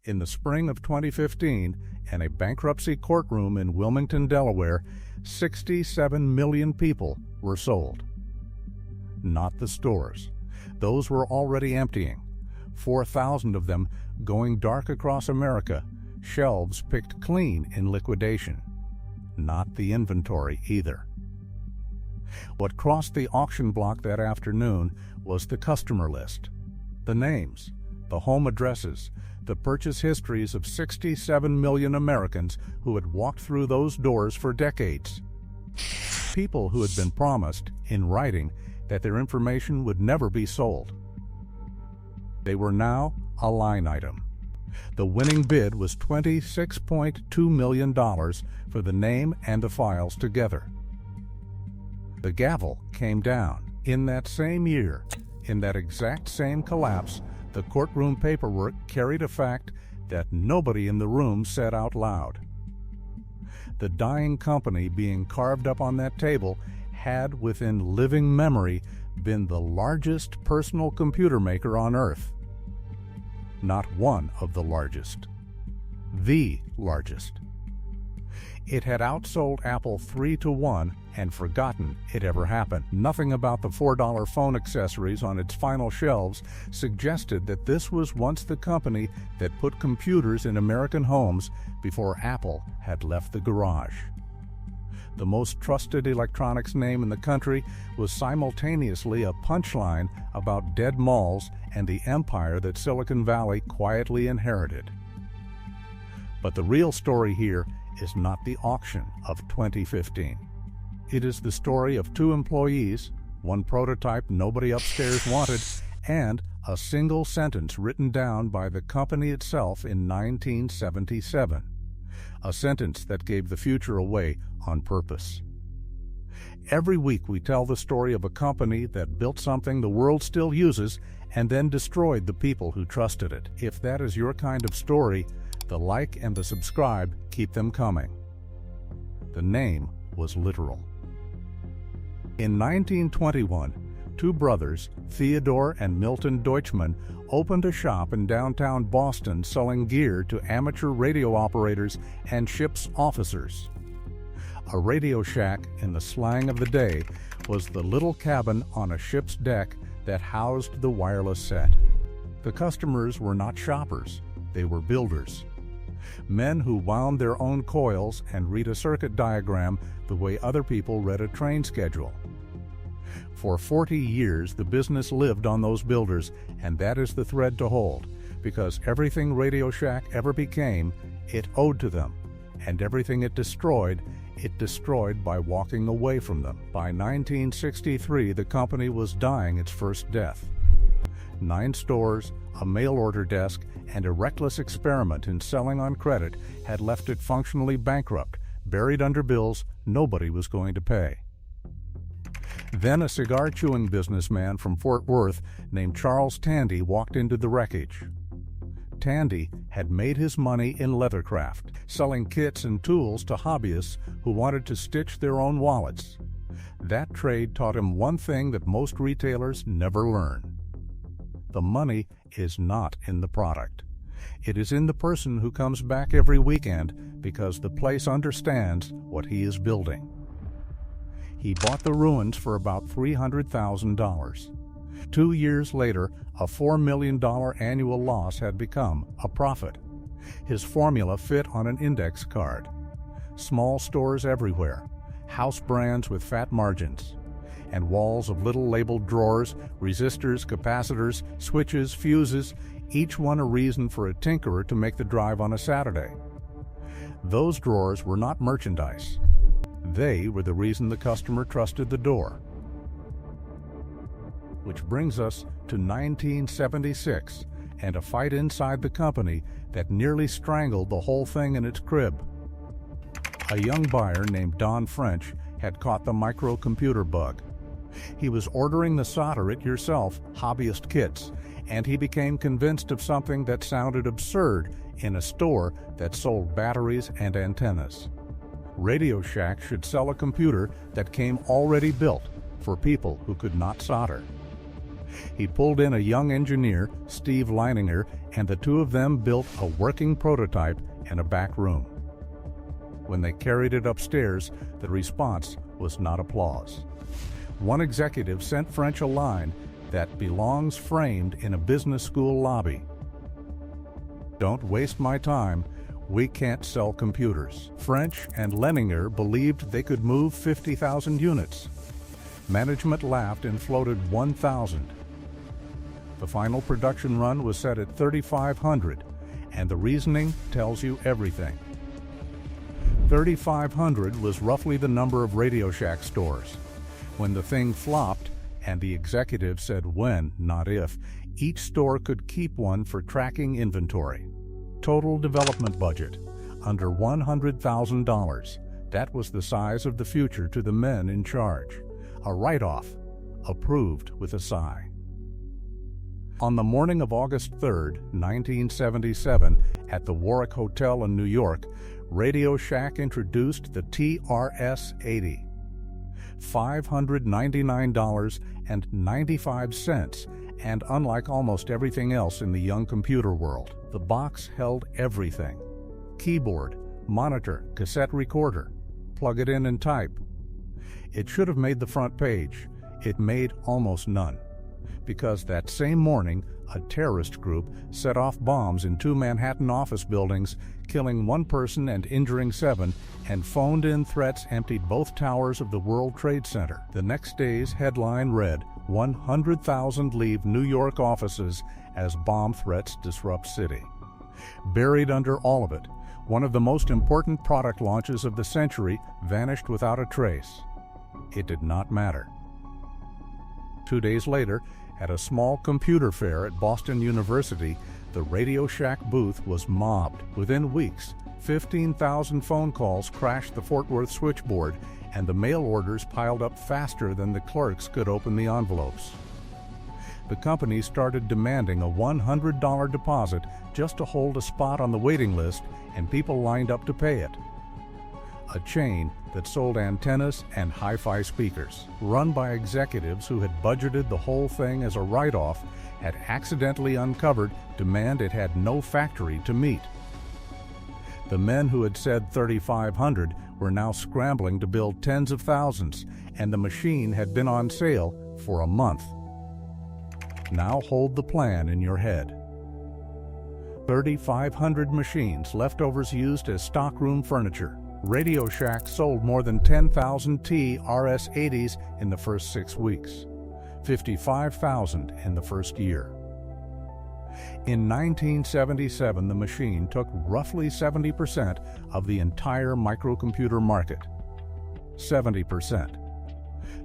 In the spring of 2015, in a bankruptcy courtroom in Wilmington, Delaware, 67 million people were sold. Not the stores. Those were already emptying, 4,000 of them going dark across America, shelves picked clean in liquidation. Not the inventory either. What crossed the auction block that afternoon was the customer list, the names, the home addresses, the purchase histories of 67 million Americans who had walked through those doors for decades. People who had been promised, in writing, that their information would never be sold. They were now a line item. The winning bid was $26.2 million for the name and the files together. The gavel came down. In that same year, in that exact same collapse, the courtroom paperwork carried a fact that nobody in the room said out loud. The dying company being carved up on that table had, within living memory, been the largest personal computer maker on Earth. Not one of the largest. The largest. It had outsold Apple 3-1 and forgotten it ever happened. Nothing about the $4 phone accessories on its final shelves suggested that this was once the company that put computers in American homes before Apple had left the garage. The most trusted electronics name in the country was simultaneously a punchline about dead malls and the empire that Silicon Valley quietly inherited. But the real story here is not the auction of 2015. It is the story of two employees, one prototype nobody upstairs wanted, and a single sentence written down by the company itself in 1977. A sentence that gave the future away on purpose. Every week we tell the story of a company that built something the world still uses and then destroyed the people who trusted it. If that is your kind of story, the like and the subscribe keep them coming. The name was literal. In 1921, two brothers, Theodore and Milton Deutschman, opened a shop in downtown Boston selling gear to amateur radio operators and ship's officers. A RadioShack, in the slang of the day, was the little cabin on a ship's deck that housed the wireless set. The customers were not shoppers, they were builders. Men who wound their own coils and read a circuit diagram the way other people read a train schedule. For 40 years, the business lived on those builders, and that is the thread to hold, because everything RadioShack ever became, it owed to them, and everything it destroyed by walking away from them. By 1963, the company was dying its first death. 9 stores, a mail-order desk, and a reckless experiment in selling on credit had left it functionally bankrupt, buried under bills nobody was going to pay. Then a cigar-chewing businessman from Fort Worth named Charles Tandy walked into the wreckage. Tandy had made his money in leathercraft, selling kits and tools to hobbyists who wanted to stitch their own wallets. That trade taught him one thing that most retailers never learn. The money is not in the product. It is in the person who comes back every weekend because the place understands what he is building. He bought the ruins for about $300,000. 2 years later, a $4 million annual loss had become a profit. His formula fit on an index card. Small stores everywhere, house brands with fat margins, and walls of little labeled drawers, resistors, capacitors, switches, fuses, each one a reason for a tinkerer to make the drive on a Saturday. Those drawers were not merchandise. They were the reason the customer trusted the door. Which brings us to 1976 and a fight inside the company that nearly strangled the whole thing in its crib. A young buyer named Don French had caught the microcomputer bug. He was ordering the solder it yourself hobbyist kits, and he became convinced of something that sounded absurd in a store that sold batteries and antennas. RadioShack should sell a computer that came already built for people who could not solder. He pulled in a young engineer, Steve Leininger, and the two of them built a working prototype in a back room. When they carried it upstairs, the response was not applause. One executive sent French a line that belongs framed in a business school lobby. "Don't waste my time. We can't sell computers." French and Leininger believed they could move 50,000 units. Management laughed and floated 1,000. The final production run was set at 3,500, and the reasoning tells you everything. 3,500 was roughly the number of RadioShack stores. When the thing flopped, and the executive said when, not if, each store could keep one for tracking inventory. Total development budget, under $100,000. That was the size of the future to the men in charge. A write-off, approved with a sigh. On the morning of August 3, 1977, at the Warwick Hotel in New York, RadioShack introduced the TRS-80. $599.95, and unlike almost everything else in the young computer world, the box held everything. Keyboard, monitor, cassette recorder. Plug it in and type. It should have made the front page. It made almost none, because that same morning, a terrorist group set off bombs in 2 Manhattan office buildings, killing 1 person and injuring 7, and phoned-in threats emptied both towers of the World Trade Center. The next day's headline read, "100,000 leave New York offices as bomb threats disrupt city." Buried under all of it, one of the most important product launches of the century vanished without a trace. It did not matter. 2 days later, at a small computer fair at Boston University, the RadioShack booth was mobbed. Within weeks, 15,000 phone calls crashed the Fort Worth switchboard, and the mail orders piled up faster than the clerks could open the envelopes. The company started demanding a $100 deposit just to hold a spot on the waiting list, and people lined up to pay it. A chain that sold antennas and hi-fi speakers, run by executives who had budgeted the whole thing as a write-off, had accidentally uncovered demand it had no factory to meet. The men who had said 3,500 were now scrambling to build tens of thousands, and the machine had been on sale for a month. Now hold the plan in your head. 3,500 machines, leftovers used as stockroom furniture. RadioShack sold more than 10,000 TRS-80s in the first 6 weeks, 55,000 in the first year. In 1977, the machine took roughly 70% of the entire microcomputer market. 70%.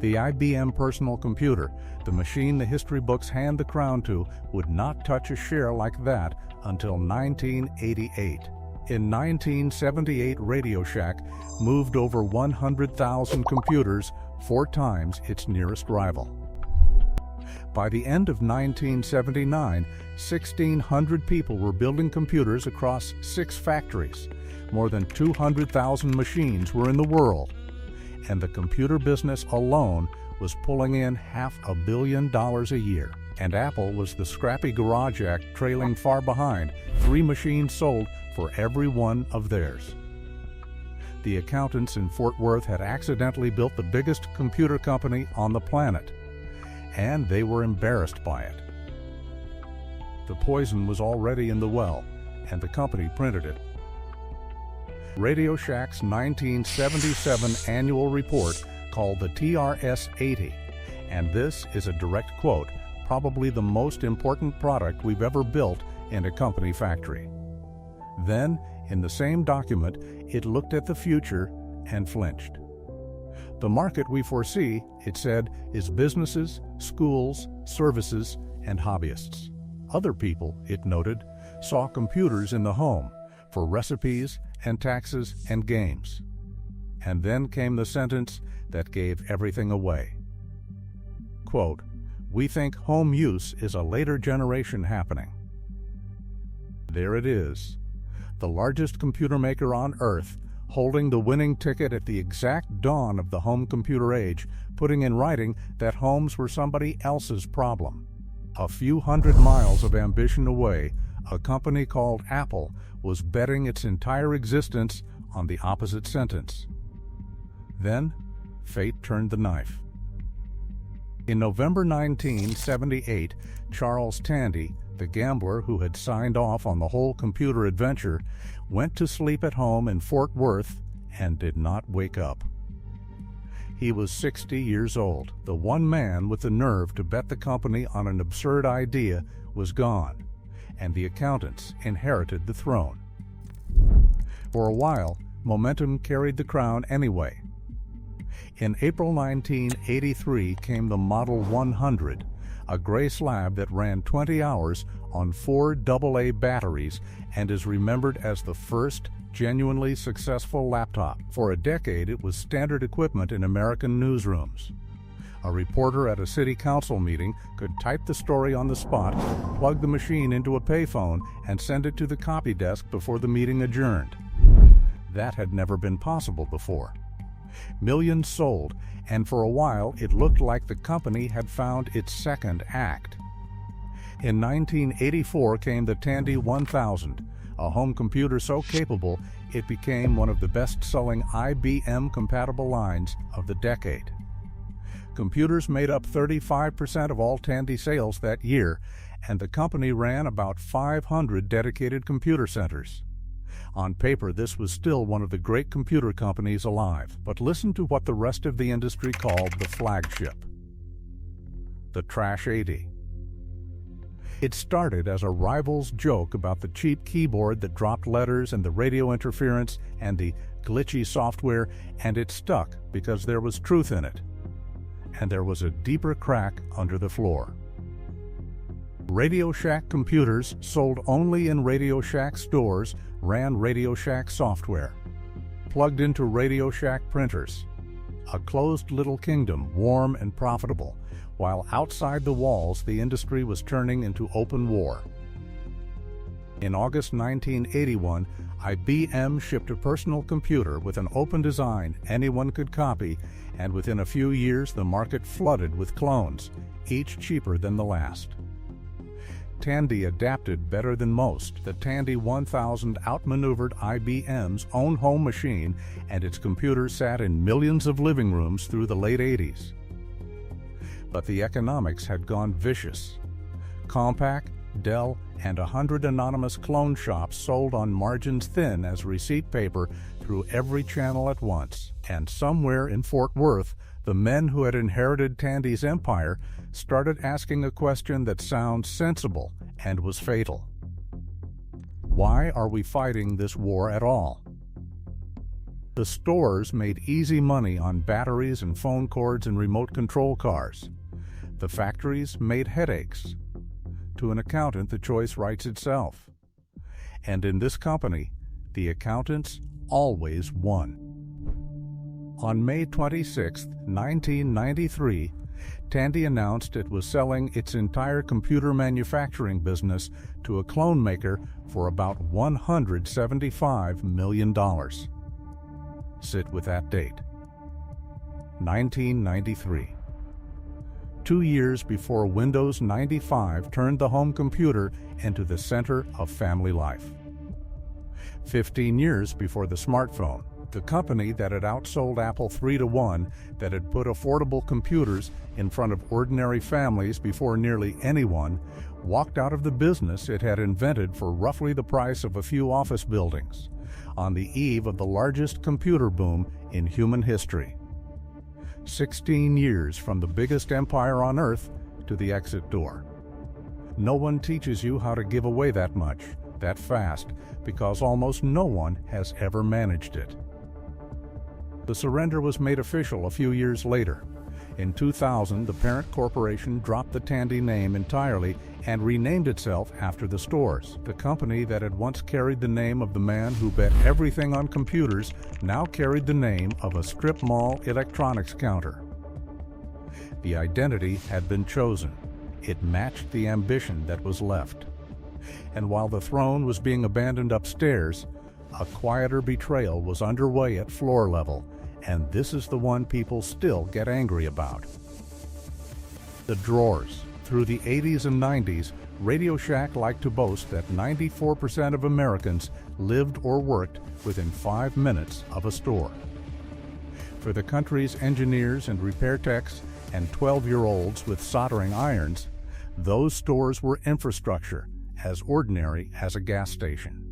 The IBM personal computer, the machine the history books hand the crown to, would not touch a share like that until 1988. In 1978, RadioShack moved over 100,000 computers, 4 times its nearest rival. By the end of 1979, 1,600 people were building computers across 6 factories. More than 200,000 machines were in the world, and the computer business alone was pulling in $500 million a year. And Apple was the scrappy garage act trailing far behind, 3 machines sold for every one of theirs. The accountants in Fort Worth had accidentally built the biggest computer company on the planet, and they were embarrassed by it. The poison was already in the well, and the company printed it. RadioShack's 1977 annual report called the TRS-80, and this is a direct quote, probably the most important product we've ever built in a company factory. Then, in the same document, it looked at the future and flinched. The market we foresee, it said, is businesses, schools, services, and hobbyists. Other people, it noted, saw computers in the home for recipes and taxes and games. And then came the sentence that gave everything away. Quote, "We think home use is a later generation happening." There it is, the largest computer maker on Earth, holding the winning ticket at the exact dawn of the home computer age, putting in writing that homes were somebody else's problem. A few hundred miles of ambition away, a company called Apple was betting its entire existence on the opposite sentence. Then, fate turned the knife. In November 1978, Charles Tandy, the gambler who had signed off on the whole computer adventure, went to sleep at home in Fort Worth and did not wake up. He was 60 years old. The one man with the nerve to bet the company on an absurd idea was gone, and the accountants inherited the throne. For a while, momentum carried the crown anyway. In April 1983 came the Model 100, a gray slab that ran 20 hours on 4 AA batteries and is remembered as the first genuinely successful laptop. For a decade, it was standard equipment in American newsrooms. A reporter at a city council meeting could type the story on the spot, plug the machine into a payphone, and send it to the copy desk before the meeting adjourned. That had never been possible before. Millions sold, and for a while it looked like the company had found its second act. In 1984 came the Tandy 1000, a home computer so capable it became one of the best-selling IBM-compatible lines of the decade. Computers made up 35% of all Tandy sales that year, and the company ran about 500 dedicated computer centers. On paper, this was still one of the great computer companies alive, but listen to what the rest of the industry called the flagship: the Trash 80. It started as a rival's joke about the cheap keyboard that dropped letters and the radio interference and the glitchy software, and it stuck because there was truth in it. And there was a deeper crack under the floor. RadioShack computers, sold only in RadioShack stores, ran RadioShack software. Plugged into RadioShack printers. A closed little kingdom, warm and profitable, while outside the walls the industry was turning into open war. In August 1981, IBM shipped a personal computer with an open design anyone could copy, and within a few years the market flooded with clones, each cheaper than the last. Tandy adapted better than most. The Tandy 1000 outmaneuvered IBM's own home machine, and its computers sat in millions of living rooms through the late 80s. But the economics had gone vicious. Compaq, Dell, and 100 anonymous clone shops sold on margins thin as receipt paper through every channel at once. And somewhere in Fort Worth, the men who had inherited Tandy's empire started asking a question that sounds sensible and was fatal. Why are we fighting this war at all? The stores made easy money on batteries and phone cords and remote control cars. The factories made headaches. To an accountant, the choice writes itself. And in this company, the accountants always won. On May 26, 1993, Tandy announced it was selling its entire computer manufacturing business to a clone maker for about $175 million. Sit with that date. 1993. 2 years before Windows 95 turned the home computer into the center of family life. 15 years before the smartphone, the company that had outsold Apple 3-1, that had put affordable computers in front of ordinary families before nearly anyone, walked out of the business it had invented for roughly the price of a few office buildings, on the eve of the largest computer boom in human history. 16 years from the biggest empire on earth to the exit door. No one teaches you how to give away that much, that fast, because almost no one has ever managed it. The surrender was made official a few years later. In 2000, the parent corporation dropped the Tandy name entirely and renamed itself after the stores. The company that had once carried the name of the man who bet everything on computers now carried the name of a strip mall electronics counter. The identity had been chosen. It matched the ambition that was left. And while the throne was being abandoned upstairs, a quieter betrayal was underway at floor level, and this is the one people still get angry about. The drawers. Through the 80s and 90s, RadioShack liked to boast that 94% of Americans lived or worked within 5 minutes of a store. For the country's engineers and repair techs and 12-year-olds with soldering irons, those stores were infrastructure, as ordinary as a gas station.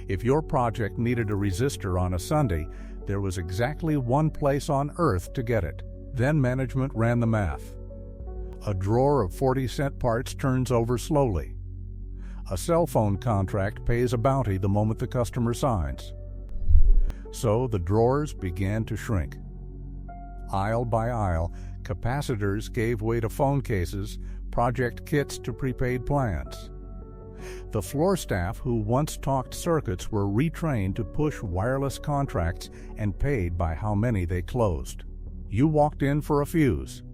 If your project needed a resistor on a Sunday, there was exactly one place on earth to get it. Then management ran the math. A drawer of 40-cent parts turns over slowly. A cell phone contract pays a bounty the moment the customer signs. So the drawers began to shrink. Aisle by aisle, capacitors gave way to phone cases, project kits to prepaid plans. The floor staff who once talked circuits were retrained to push wireless contracts and paid by how many they closed. You walked in for a fuse.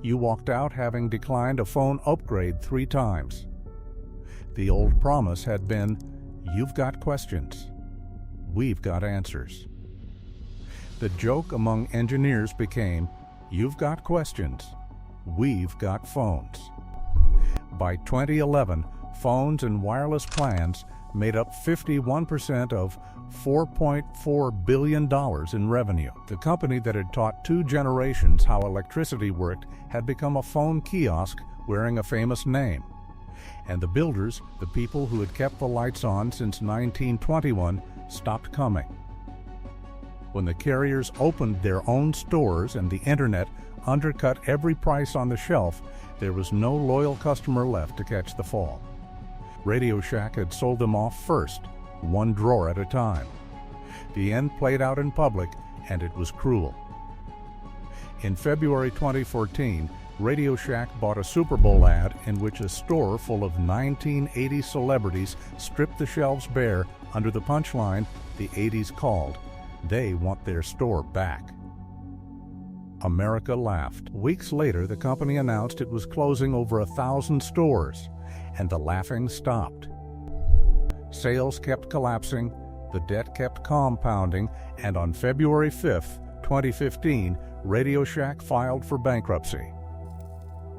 You walked out having declined a phone upgrade 3 times. The old promise had been, "You've got questions. We've got answers." The joke among engineers became, "You've got questions. We've got phones." By 2011, phones and wireless plans made up 51% of $4.4 billion in revenue. The company that had taught 2 generations how electricity worked had become a phone kiosk wearing a famous name. And the builders, the people who had kept the lights on since 1921, stopped coming. When the carriers opened their own stores and the internet undercut every price on the shelf, there was no loyal customer left to catch the fall. RadioShack had sold them off first, 1 drawer at a time. The end played out in public, and it was cruel. In February 2014, RadioShack bought a Super Bowl ad in which a store full of 1980 celebrities stripped the shelves bare under the punchline, "The 80s called. They want their store back." America laughed. Weeks later, the company announced it was closing over 1,000 stores, and the laughing stopped. Sales kept collapsing, the debt kept compounding, and on February 5, 2015, RadioShack filed for bankruptcy.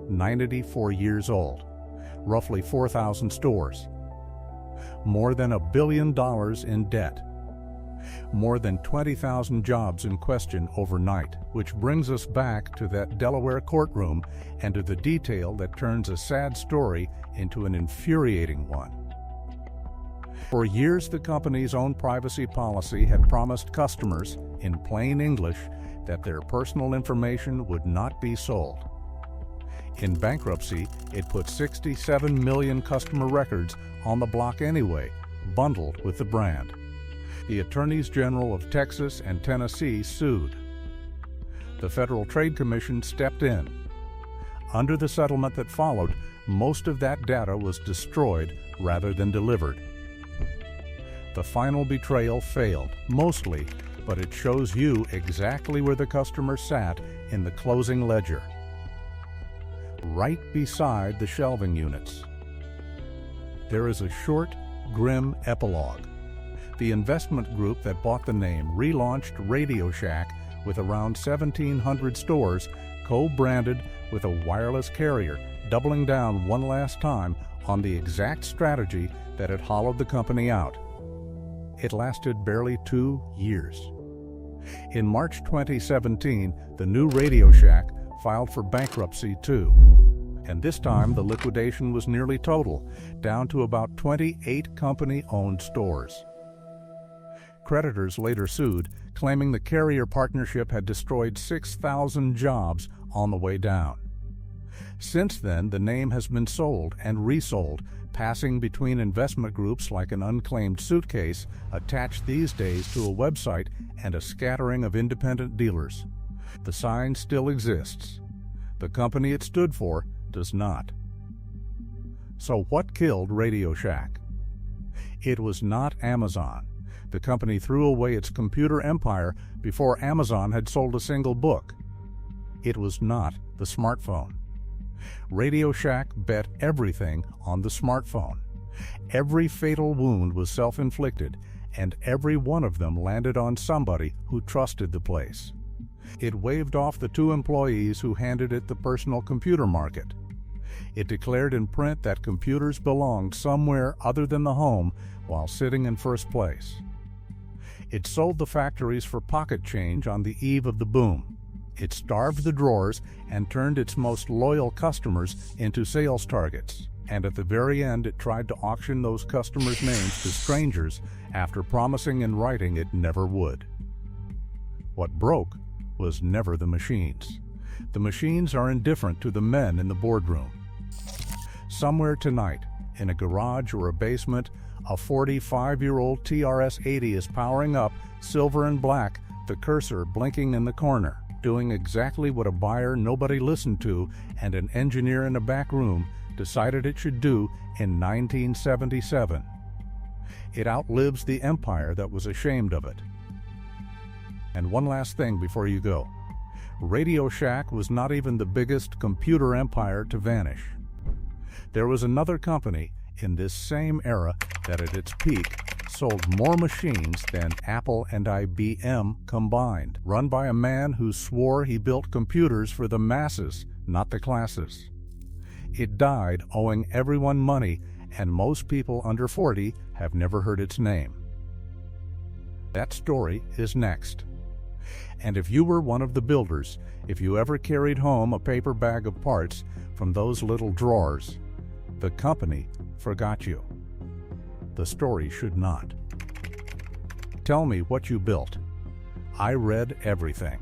94 years old, roughly 4,000 stores, more than $1 billion in debt, more than 20,000 jobs in question overnight, which brings us back to that Delaware courtroom and to the detail that turns a sad story into an infuriating one. For years, the company's own privacy policy had promised customers, in plain English, that their personal information would not be sold. In bankruptcy, it put 67 million customer records on the block anyway, bundled with the brand. The Attorneys General of Texas and Tennessee sued. The Federal Trade Commission stepped in. Under the settlement that followed, most of that data was destroyed rather than delivered. The final betrayal failed, mostly, but it shows you exactly where the customer sat in the closing ledger. Right beside the shelving units. There is a short, grim epilogue. The investment group that bought the name relaunched RadioShack with around 1,700 stores, co-branded with a wireless carrier, doubling down one last time on the exact strategy that had hollowed the company out. It lasted barely 2 years. In March 2017, the new RadioShack filed for bankruptcy too. And this time the liquidation was nearly total, down to about 28 company-owned stores. Creditors later sued, claiming the carrier partnership had destroyed 6,000 jobs on the way down. Since then, the name has been sold and resold, passing between investment groups like an unclaimed suitcase attached these days to a website and a scattering of independent dealers. The sign still exists. The company it stood for does not. So what killed RadioShack? It was not Amazon. The company threw away its computer empire before Amazon had sold a single book. It was not the smartphone. RadioShack bet everything on the smartphone. Every fatal wound was self-inflicted, and every one of them landed on somebody who trusted the place. It waved off the 2 employees who handed it the personal computer market. It declared in print that computers belonged somewhere other than the home while sitting in first place. It sold the factories for pocket change on the eve of the boom. It starved the drawers and turned its most loyal customers into sales targets. And at the very end, it tried to auction those customers' names to strangers after promising in writing it never would. What broke was never the machines. The machines are indifferent to the men in the boardroom. Somewhere tonight, in a garage or a basement, a 45-year-old TRS-80 is powering up, silver and black, the cursor blinking in the corner, doing exactly what a buyer nobody listened to and an engineer in a back room decided it should do in 1977. It outlives the empire that was ashamed of it. And one last thing before you go. RadioShack was not even the biggest computer empire to vanish. There was another company in this same era that at its peak sold more machines than Apple and IBM combined, run by a man who swore he built computers for the masses, not the classes. It died owing everyone money, and most people under 40 have never heard its name. That story is next. And if you were one of the builders, if you ever carried home a paper bag of parts from those little drawers, the company forgot you. The story should not. Tell me what you built. I read everything.